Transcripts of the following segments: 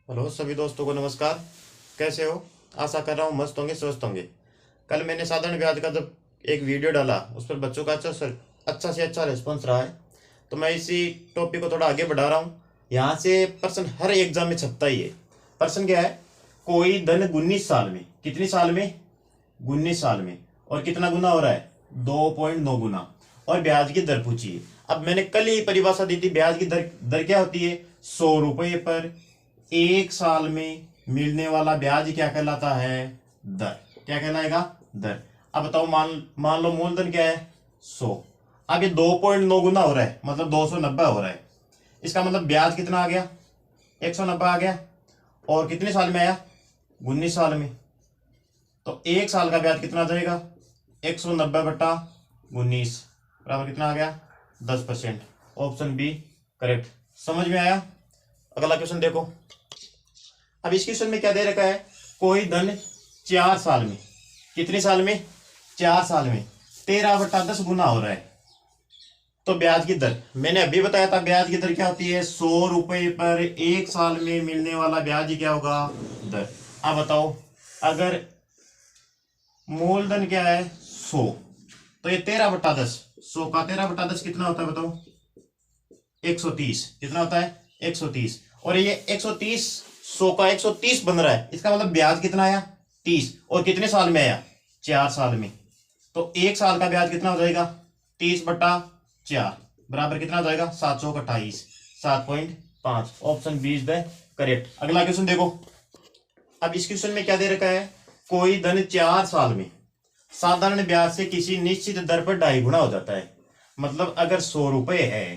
Hello सभी दोस्तों को नमस्कार। कैसे हो? आशा कर रहा हूँ मस्त होंगे, स्वस्थ होंगे। कल मैंने साधारण ब्याज का जब एक वीडियो डाला, उस पर बच्चों का अच्छा से अच्छा रिस्पॉन्स रहा है। तो मैं इसी टॉपिक को थोड़ा आगे बढ़ा रहा हूँ। यहाँ से प्रश्न हर एग्जाम में छपता ही है। प्रश्न क्या है? कोई धन 19 साल में, कितनी साल में? 19 साल में। और कितना गुना हो रहा है? 2.9 गुना। और ब्याज की दर पूछी है। अब मैंने कल ही परिभाषा दी थी, ब्याज की दर दर क्या होती है? 100 रुपये पर 1 साल में मिलने वाला ब्याज क्या कहलाता है? दर। क्या कहलाएगा? दर। अब बताओ, मान मान लो मूलधन क्या है? 100। अब ये 2.9 गुना हो रहा है, मतलब 290 हो रहा है। इसका मतलब ब्याज कितना आ गया? 190 आ गया। और कितने साल में आया? 19 साल में। तो 1 साल का ब्याज कितना आ जाएगा? 190/19 बराबर कितना आ गया? 10%। Option B correct. समझ में आया? अगला क्वेश्चन देखो। अब इस क्वेश्चन में क्या दे रखा है? कोई धन 4 साल में, कितने साल में? 4 साल में 13/10 गुना हो रहा है। तो ब्याज की दर मैंने अभी बताया था, ब्याज की दर क्या होती है? 100 रुपये पर 1 साल में मिलने वाला ब्याज क्या होगा? दर। अब बताओ, अगर मूलधन क्या है? 100, तो ये 13/10, 100 का 13/10 कितना होता है बताओ? 130। कितना होता है? 130। और ये 130, 100 का 130 बन रहा है। इसका मतलब ब्याज कितना आया? 30। और कितने साल में आया? 4 साल में। तो 1 साल का ब्याज कितना हो जाएगा? 30/4 बराबर कितना हो जाएगा? 728, 7.5। Option B is the correct. अगला क्वेश्चन देखो। अब इस क्वेश्चन में क्या दे रखा है? कोई धन 4 साल में साधारण ब्याज से किसी निश्चित दर पर 2.5 गुना हो जाता है। मतलब अगर 100 रुपये है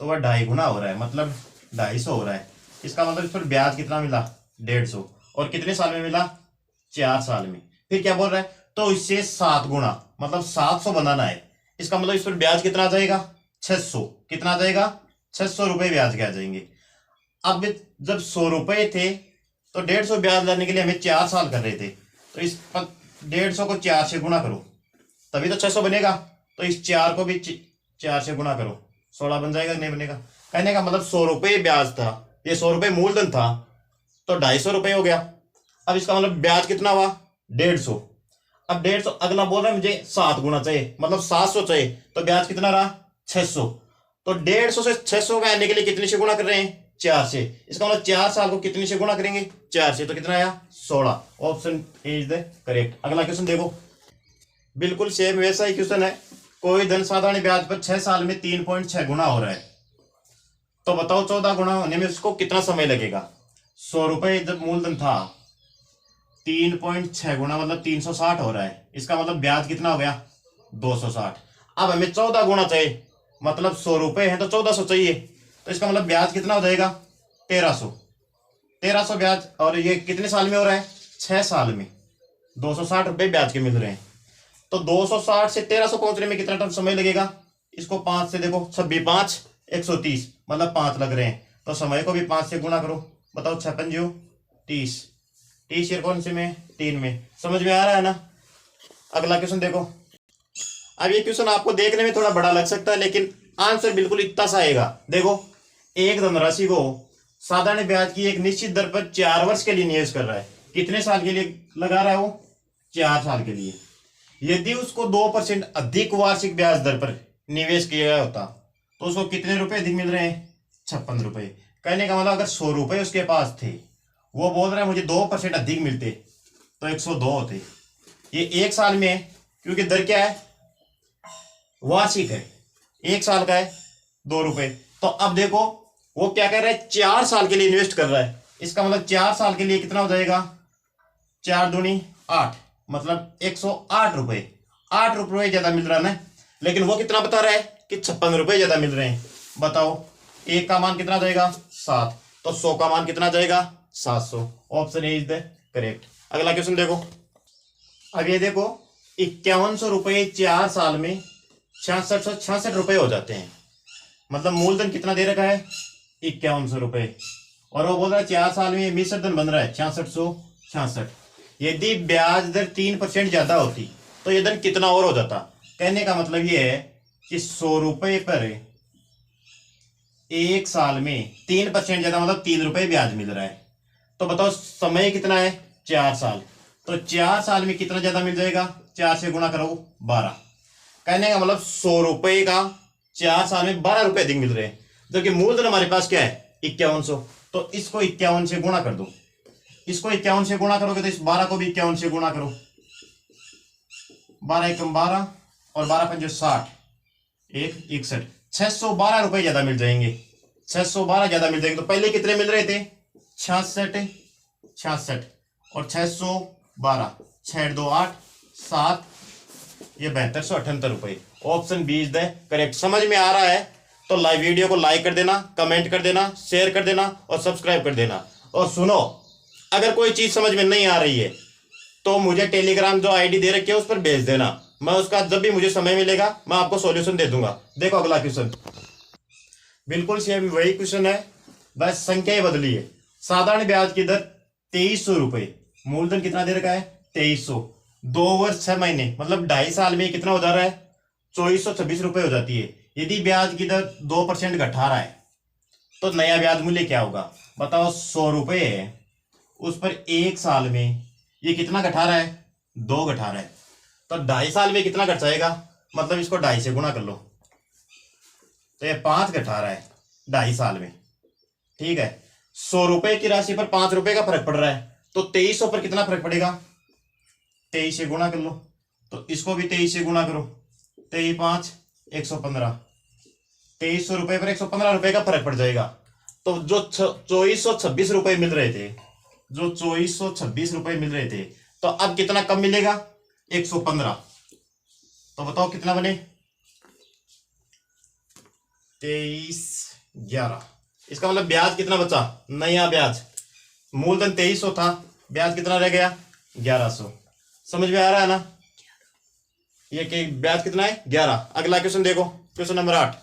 तो वह 2.5 गुना हो रहा है, मतलब 250 हो रहा है। इसका मतलब इस पर ब्याज कितना मिला? 150। और कितने साल में मिला? 4 साल में। फिर क्या बोल रहा है? तो इससे 7 गुना, मतलब 700 बनाना है। इसका मतलब इस पर ब्याज कितना आ जाएगा? 600। कितना आ जाएगा? 600 रुपये ब्याज के आ जाएंगे। अब जब 100 रुपये थे तो 150 ब्याज लाने के लिए हमें 4 साल कर रहे थे। तो इस पर 150 को 4 से गुणा करो, तभी तो 600 बनेगा। तो इस 4 को भी 4 से गुणा करो, 16 बन जाएगा, नहीं बनेगा? कहने का मतलब 100 रुपये ब्याज था, ये 100 रुपये मूलधन था, तो 250 रुपये हो गया। अब इसका मतलब ब्याज कितना हुआ? 150। अब 150, अगला बोल रहा है मुझे 7 गुना चाहिए, मतलब 700 चाहिए। तो ब्याज कितना रहा? 600। तो 150 से 600 का आने के लिए कितने से गुणा कर रहे हैं? 4 से। इसका मतलब 4 साल को कितने से गुणा करेंगे? 4 से। तो कितना आया? 16। Option A is the correct. अगला क्वेश्चन देखो। बिल्कुल सेम वैसा ही क्वेश्चन है। कोई धन साधारण ब्याज पर 6 साल में 3.6 गुना हो रहा है। तो बताओ 14 गुना होने में उसको कितना समय लगेगा? 100 रुपये जब मूलधन था, 3.6 गुना मतलब 360 हो रहा है। इसका मतलब ब्याज कितना हो गया? 260। अब हमें 14 गुना चाहिए, मतलब 100 रुपये है तो 1400 चाहिए। तो इसका मतलब ब्याज कितना हो जाएगा? 1300। 1300 ब्याज। और ये कितने साल में हो रहा है? 6 साल में 260 रुपये ब्याज के मिल रहे हैं। तो 260 से 1300 पहुंचने में कितना टाइम समय लगेगा? इसको 5 से देखो, 26 5 130, मतलब 5 लग रहे हैं। तो समय को भी 5 से गुणा करो। बताओ 56 30, 30 ईयर कौन से में? 3 में। समझ में आ रहा है ना? अगला क्वेश्चन देखो। अब ये क्वेश्चन आपको देखने में थोड़ा बड़ा लग सकता है, लेकिन आंसर बिल्कुल इतना सा आएगा। देखो, एक धनराशि को साधारण ब्याज की एक निश्चित दर पर 4 वर्ष के लिए निवेश कर रहा है। कितने साल के लिए लगा रहा है वो? 4 साल के लिए। यदि उसको 2% अधिक वार्षिक ब्याज दर पर निवेश किया गया होता तो उसको कितने रुपए अधिक मिल रहे हैं? 56 रुपए। कहने का मतलब अगर 100 रुपए उसके पास थे, वो बोल रहा है मुझे 2% अधिक मिलते तो 102 होते। ये 1 साल में है, क्योंकि दर क्या है? वार्षिक है। 1 साल का है 2 रुपए। तो अब देखो, वो क्या कर रहा है? 4 साल के लिए इन्वेस्ट कर रहा है। इसका मतलब 4 साल के लिए कितना हो जाएगा? 4 दूनी 8, मतलब 108 रुपए। 8 रुपए ज्यादा मिल रहा है ना, लेकिन वो कितना बता रहा है कि 56 रुपए ज्यादा मिल रहे हैं। बताओ, एक का मान कितना जाएगा? 7। तो 100 का मान कितना जाएगा? 700। Option A is the correct. अगला क्वेश्चन देखो। अब ये देखो, 5100 रुपये 4 साल में 6666 रुपये हो जाते हैं। मतलब मूलधन कितना दे रखा है? 5100 रुपये। और वो बोल रहा है 4 साल में मिश्र धन बन रहा है 6666। यदि ब्याज दर 3% ज्यादा होती तो ये धन कितना और हो जाता? कहने का मतलब ये है कि 100 रुपये पर 1 साल में 3% ज्यादा, मतलब 3 रुपये ब्याज मिल रहा है। तो बताओ समय कितना है, 4 साल। तो 4 साल में कितना ज्यादा मिल जाएगा, 4 से गुणा करो 12। कहने का मतलब 100 रुपए का 4 साल में 12 रुपए अधिक मिल रहे हैं, जबकि मूलधन हमारे पास क्या है 5100। तो इसको 51 से गुणा कर दो, इसको 51 से गुणा करोगे तो इस 12 को भी 51 से गुणा करो। 12 एकम 12 और 12 पंजे 60, 61, 612 रुपए ज्यादा मिल जाएंगे, 612 ज्यादा मिल जाएंगे। तो पहले कितने मिल रहे थे, 66 66 और 612, 6 2 8 7, ये 7278 रुपए। Option B is the correct. समझ में आ रहा है तो लाइव वीडियो को लाइक कर देना, कमेंट कर देना, शेयर कर देना और सब्सक्राइब कर देना। और सुनो, अगर कोई चीज समझ में नहीं आ रही है तो मुझे टेलीग्राम जो आईडी दे रखी है उस पर भेज देना, मैं उसका जब भी मुझे समय मिलेगा मैं आपको सॉल्यूशन दे दूंगा। देखो अगला क्वेश्चन, बिल्कुल सेम वही क्वेश्चन है, बस संख्याएं बदली है। साधारण ब्याज की दर 2300 रुपए, मूलधन कितना दे रखा है 2300, 2 वर्ष 6 महीने मतलब 2.5 साल में कितना हो जा रहा है, 2426 रुपए हो जाती है। यदि ब्याज की दर 2% घटा रहा है तो नया ब्याज मूल्य क्या होगा, बताओ। 100 रुपए है, उस पर 1 साल में ये कितना घटा रहा है, 2 घटा रहा है। तो 2.5 साल में कितना घट जाएगा, मतलब इसको 2.5 से गुणा कर लो, तो ये 5 घटा रहा है 2.5 साल में। ठीक है, 100 रुपए की राशि पर 5 रुपए का फर्क पड़ रहा है, तो 2300 पर कितना फर्क पड़ेगा, 23 से गुणा कर लो। तो इसको भी 23 से गुणा करो, 23 5 115, 2300 रुपए पर 115 रुपए का फर्क पड़ जाएगा। तो जो 2426 रुपए मिल रहे थे, जो 2426 रुपए मिल रहे थे, तो अब कितना कम मिलेगा, 115। तो बताओ कितना बने, 23 11। इसका मतलब ब्याज कितना बचा, नया ब्याज, मूलधन 2300 था, ब्याज कितना रह गया 1100। समझ में आ रहा है ना, ये कि ब्याज कितना है 11। अगला क्वेश्चन देखो, क्वेश्चन नंबर 8।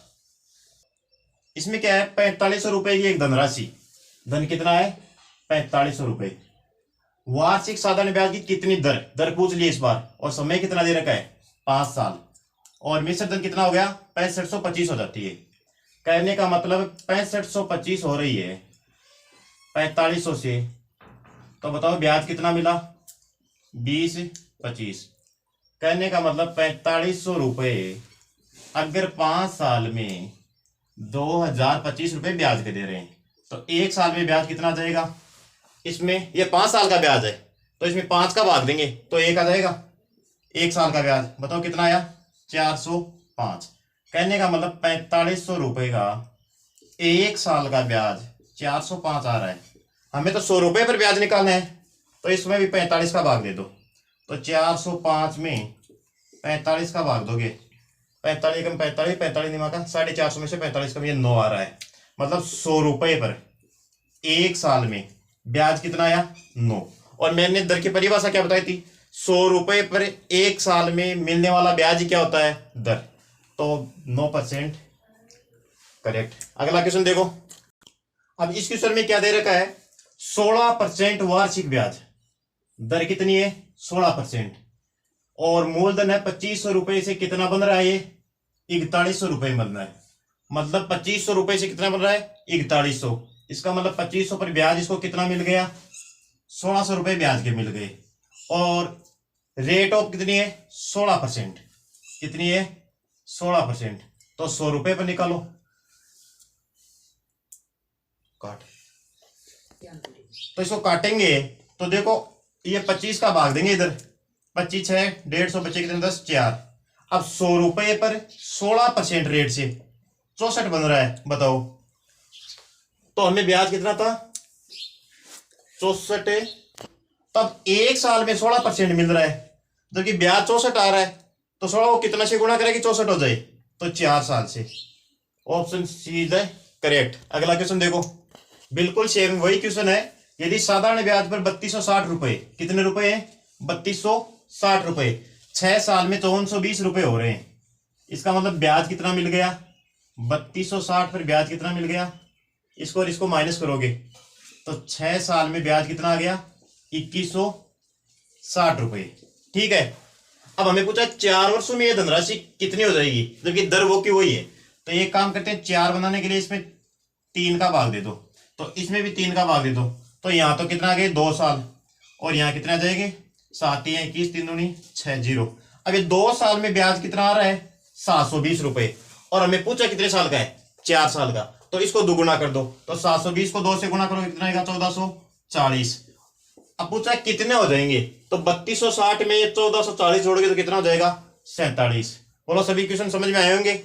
इसमें क्या है, 4500 रुपए की एक धनराशि, धन कितना है 4500 रुपए। वार्षिक साधारण ब्याज की कितनी दर पूछ ली इस बार, और समय कितना दे रखा है 5 साल, और मिश्र धन कितना हो गया 6525 हो जाती है। कहने का मतलब 6525 हो रही है 4500 से, तो बताओ ब्याज कितना मिला 20 25। कहने का मतलब 4500 रुपए अगर 5 साल में 2025 रुपए ब्याज के दे रहे हैं, तो 1 साल में ब्याज कितना आ जाएगा, इसमें ये 5 साल का ब्याज है तो इसमें 5 का भाग देंगे तो 1 आ जाएगा। 1 साल का ब्याज बताओ कितना आया 405। कहने का मतलब 4500 रुपए का 1 साल का ब्याज 405 आ रहा है। हमें तो 100 रुपए पर ब्याज निकालना है, तो इसमें भी 45 का भाग दे दो, तो 405 में 45 का भाग दोगे, 45 कम 45, 45 दिमाग का 450 में से 45 कम, ये 9 आ रहा है। मतलब 100 रुपए पर 1 साल में ब्याज कितना आया 9। और मैंने दर की परिभाषा क्या बताई थी, 100 रुपए पर 1 साल में मिलने वाला ब्याज क्या होता है, दर। तो 9% करेक्ट। अगला क्वेश्चन देखो, अब इस क्वेश्चन में क्या दे रखा है, 16% वार्षिक ब्याज, दर कितनी है 16%, और मूलधन है 2500 रुपए से कितना बन रहा है, ये 4100 रुपए बन रहा है। मतलब 2500 रुपए से कितना बन रहा है 4100। इसका मतलब 2500 पर ब्याज इसको कितना मिल गया 1600 रुपए ब्याज के मिल गए, और रेट ऑफ कितनी है 16%, कितनी है 16%। तो 100 रुपए पर निकालो, काट, तो इसको काटेंगे तो देखो ये 25 का भाग देंगे इधर, 25 है 150 बचे कितने 10 4। अब 100 रुपए पर 16% रेट से 64 बन रहा है, बताओ। तो हमें ब्याज कितना था 64, तब 1 साल में 16% मिल रहा है, जबकि ब्याज 64 आ रहा है, तो 16 को कितना से गुणा करेगी 64 हो जाए, तो 4 साल से। Option C is correct. अगला क्वेश्चन देखो, बिल्कुल सेम वही क्वेश्चन है। यदि साधारण ब्याज पर 3260 रुपए, कितने रुपए है 3260 रुपए, 6 साल में 5420 रुपए हो रहे हैं। इसका मतलब ब्याज कितना मिल गया 3260 पर ब्याज कितना मिल गया, इसको और इसको माइनस करोगे तो 6 साल में ब्याज कितना आ गया 2160 रुपए। ठीक है, अब हमें पूछा 4 वर्षों में यह धनराशि कितनी हो जाएगी, जबकि दर वो की वही है। तो ये काम करते हैं, 4 बनाने के लिए इसमें 3 का भाग दे दो, तो इसमें भी 3 का भाग दे दो, तो यहाँ तो कितना आ गया 2 साल, और यहाँ कितना आ जाएंगे 7 या 21, 3 दूनी 6 0। अब ये 2 साल में ब्याज कितना आ रहा है 720 रुपए, और हमें पूछा कितने साल का है 4 साल का, तो इसको दुगुना कर दो, तो 720 को 2 से गुना करो कितना आएगा 1440। अब पूछा कितने हो जाएंगे, तो 3260 में 1440 जोड़ोगे तो कितना हो जाएगा 47। बोलो सभी क्वेश्चन समझ में आए होंगे।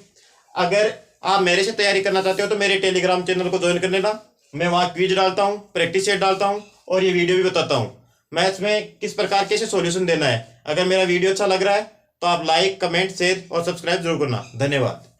अगर आप मेरे से तैयारी करना चाहते हो तो मेरे टेलीग्राम चैनल को ज्वाइन कर लेना, मैं वहां क्विज डालता हूँ, प्रैक्टिस सेट डालता हूँ, और ये वीडियो भी बताता हूँ मैथ्स में किस प्रकार कैसे सॉल्यूशन देना है। अगर मेरा वीडियो अच्छा लग रहा है तो आप लाइक, कमेंट, शेयर और सब्सक्राइब जरूर करना। धन्यवाद।